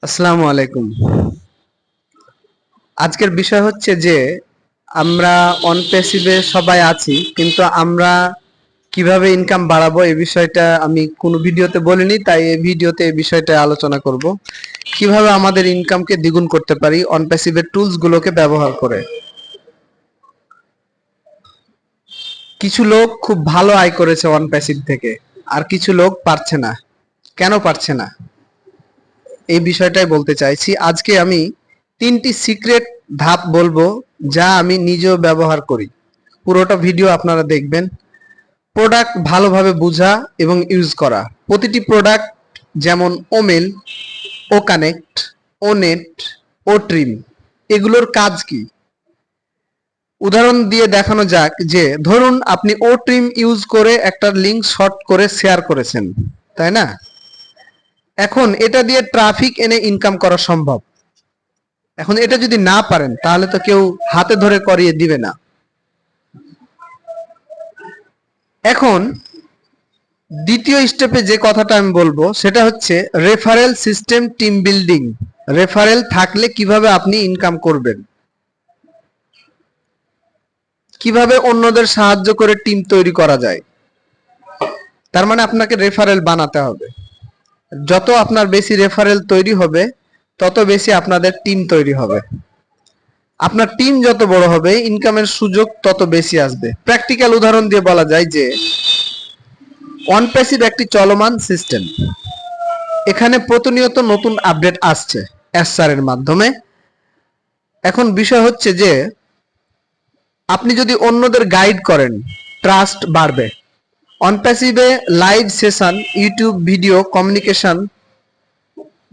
আসসালামু আলাইকুম। আজকের বিষয় হচ্ছে যে আমরা অন প্যাসিভে সবাই আছি, কিন্তু আমরা কিভাবে ইনকাম বাড়াবো এই বিষয়টা আমি কোনো ভিডিওতে বলিনি, তাই এই ভিডিওতে এই বিষয়টা আলোচনা করব। কিভাবে আমাদের ইনকামকে দ্বিগুণ করতে পারি অন প্যাসিভের টুলস গুলোকে ব্যবহার করে। কিছু লোক খুব ভালো আয় করেছে অন প্যাসিভ থেকে, আর কিছু লোক পারছে না। কেন পারছে না এই বিষয়টাই বলতে চাইছি। আজকে আমি 3টি সিক্রেট ধাপ বলবো, যা আমি নিজেও ব্যবহার করি। পুরোটা ভিডিও আপনারা দেখবেন। প্রোডাক্ট ভালোভাবে বোঝা এবং ইউজ করা। প্রতিটি প্রোডাক্ট যেমন ওমেল, ও কানেক্ট, ও নেট, ও ট্রিম, এগুলোর কাজ কি উদাহরণ দিয়ে দেখানো যাক। যে ধরুন আপনি ও ট্রিম ইউজ করে একটা লিংক শর্ট করে শেয়ার করেছেন, তাই না? এখন এটা দিয়ে ট্রাফিক এনে ইনকাম করা সম্ভব। এখন এটা যদি না পারেন তাহলে তো কেউ হাতে ধরে করিয়ে দিবে না। এখন দ্বিতীয় স্টেপে যে কথাটা আমি বলবো সেটা হচ্ছে referral system team building. Referral থাকলে কিভাবে আপনি ইনকাম করবেন, কিভাবে অন্যদের সাহায্য করে টিম তৈরি করা যায়। তার মানে আপনাকে রেফারেল বানাতে হবে। যত আপনার বেশি রেফারেল তৈরি হবে তত বেশি আপনাদের টিম তৈরি হবে। আপনার টিম যত বড় হবে ইনকামের সুযোগ তত বেশি আসবে। প্র্যাকটিক্যাল উদাহরণ দিয়ে বলা যায় যে অন প্যাসিভ একটি চলমান সিস্টেম। এখানে প্রতিনিয়ত নতুন আপডেট আসছে এসআর এর মাধ্যমে। এখন বিষয় হচ্ছে যে আপনি যদি অন্যদের গাইড করেন, ট্রাস্ট বাড়বে। অন প্যাসিভে live session, YouTube video, communication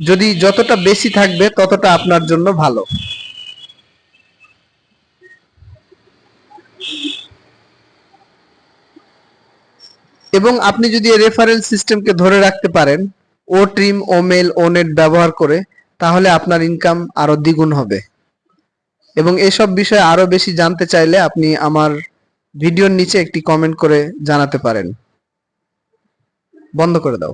যদি যতটা বেশি থাকবে ততটা আপনার জন্য ভালো। এবং আপনি যদি রেফারেল সিস্টেমকে ধরে রাখতে পারেন ও ট্রিম, ও মেল, ও নেট ব্যবহার করে, তাহলে আপনার ইনকাম আরো দ্বিগুণ হবে। এবং এসব বিষয়ে আরো বেশি জানতে চাইলে আপনি আমার ভিডিওর নিচে একটি কমেন্ট করে জানাতে পারেন। বন্ধ করে দাও।